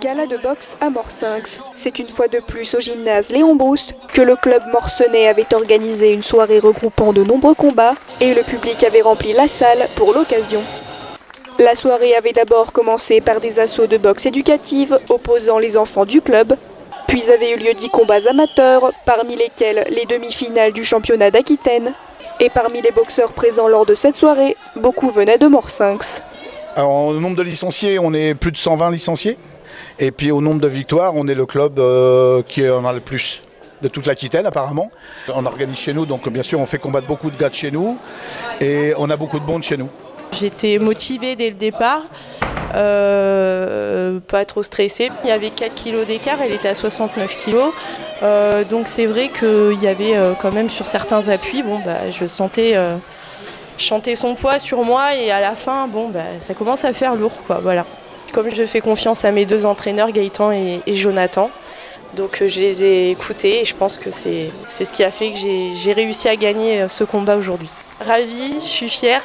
Gala de boxe à Morsinx. C'est une fois de plus au gymnase Léon Brouste que le club morcenais avait organisé une soirée regroupant de nombreux combats et le public avait rempli la salle pour l'occasion. La soirée avait d'abord commencé par des assauts de boxe éducative opposant les enfants du club, puis avait eu lieu 10 combats amateurs, parmi lesquels les demi-finales du championnat d'Aquitaine. Et parmi les boxeurs présents lors de cette soirée, beaucoup venaient de Morsinx. Alors, au nombre de licenciés, on est plus de 120 licenciés. Et puis au nombre de victoires, on est le club qui en a le plus de toute l'Aquitaine apparemment. On organise chez nous, donc bien sûr on fait combattre beaucoup de gars de chez nous. Et on a beaucoup de bons de chez nous. J'étais motivée dès le départ, pas trop stressée. Il y avait 4 kilos d'écart, elle était à 69 kilos. Donc c'est vrai qu'il y avait quand même sur certains appuis, je sentais chanter son poids sur moi et à la fin, ça commence à faire lourd, quoi, voilà. Comme je fais confiance à mes deux entraîneurs, Gaëtan et Jonathan, donc je les ai écoutés et je pense que c'est ce qui a fait que j'ai réussi à gagner ce combat aujourd'hui. Ravie, je suis fière,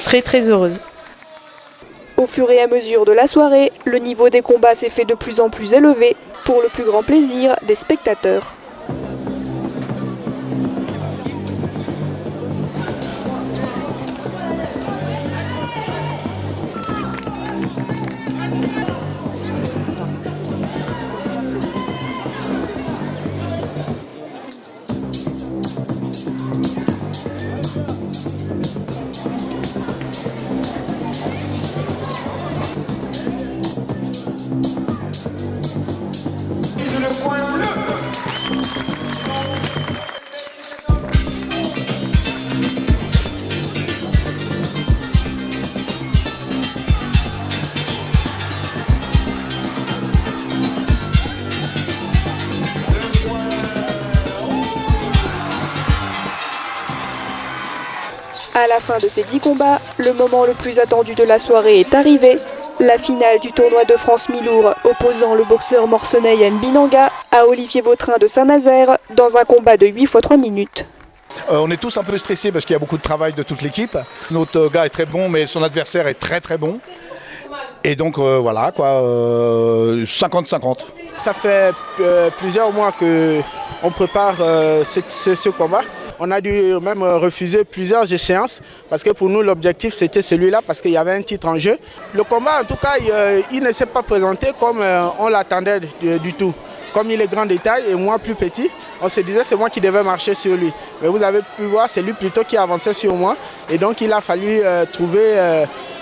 très très heureuse. Au fur et à mesure de la soirée, le niveau des combats s'est fait de plus en plus élevé pour le plus grand plaisir des spectateurs. À la fin de ces 10 combats, le moment le plus attendu de la soirée est arrivé. La finale du tournoi de France mi-lourd opposant le boxeur morcenais Yann Binanga à Olivier Vautrin de Saint-Nazaire dans un combat de 8 x 3 minutes. On est tous un peu stressés parce qu'il y a beaucoup de travail de toute l'équipe. Notre gars est très bon, mais son adversaire est très très bon. Et donc 50-50. Ça fait plusieurs mois qu'on prépare ce combat. On a dû même refuser plusieurs échéances parce que pour nous l'objectif c'était celui-là parce qu'il y avait un titre en jeu. Le combat en tout cas il ne s'est pas présenté comme on l'attendait du tout. Comme il est grand de taille et moi plus petit, on se disait c'est moi qui devais marcher sur lui. Mais vous avez pu voir, c'est lui plutôt qui avançait sur moi. Et donc il a fallu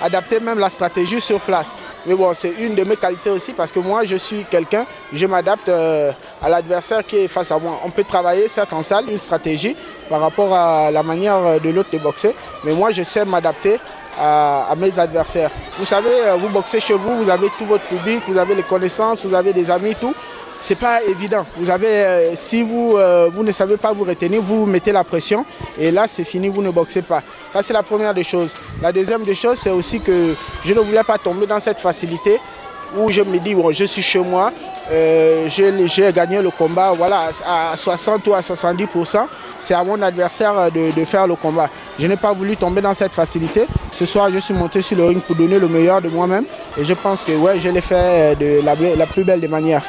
adapter même la stratégie sur place. Mais bon, c'est une de mes qualités aussi parce que moi je suis quelqu'un, je m'adapte à l'adversaire qui est face à moi. On peut travailler certes en salle, une stratégie par rapport à la manière de l'autre de boxer. Mais moi je sais m'adapter à mes adversaires. Vous savez, vous boxez chez vous, vous avez tout votre public, vous avez les connaissances, vous avez des amis, tout. C'est pas évident. Vous avez, si vous ne savez pas vous retenir, vous mettez la pression et là c'est fini, vous ne boxez pas. Ça c'est la première des choses. La deuxième des choses, c'est aussi que je ne voulais pas tomber dans cette facilité où je me dis, bon, je suis chez moi, j'ai gagné le combat, voilà, à 60 ou à 70%, c'est à mon adversaire de faire le combat. Je n'ai pas voulu tomber dans cette facilité. Ce soir, je suis monté sur le ring pour donner le meilleur de moi-même et je pense que ouais, je l'ai fait de la plus belle des manières.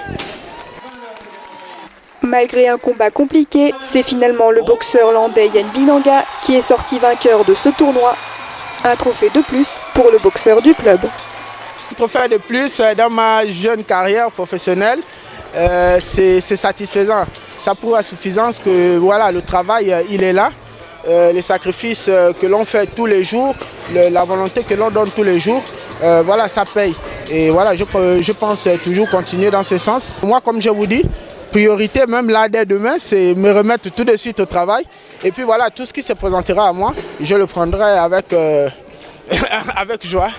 Malgré un combat compliqué, c'est finalement le boxeur landais Yann Binanga qui est sorti vainqueur de ce tournoi. Un trophée de plus pour le boxeur du club. Un trophée de plus dans ma jeune carrière professionnelle, c'est satisfaisant. Ça prouve à suffisance que voilà, le travail il est là. Les sacrifices que l'on fait tous les jours, la volonté que l'on donne tous les jours, voilà, ça paye. Et voilà, je pense toujours continuer dans ce sens. Moi, comme je vous dis, priorité même là dès demain, c'est me remettre tout de suite au travail. Et puis voilà, tout ce qui se présentera à moi, je le prendrai avec, avec joie.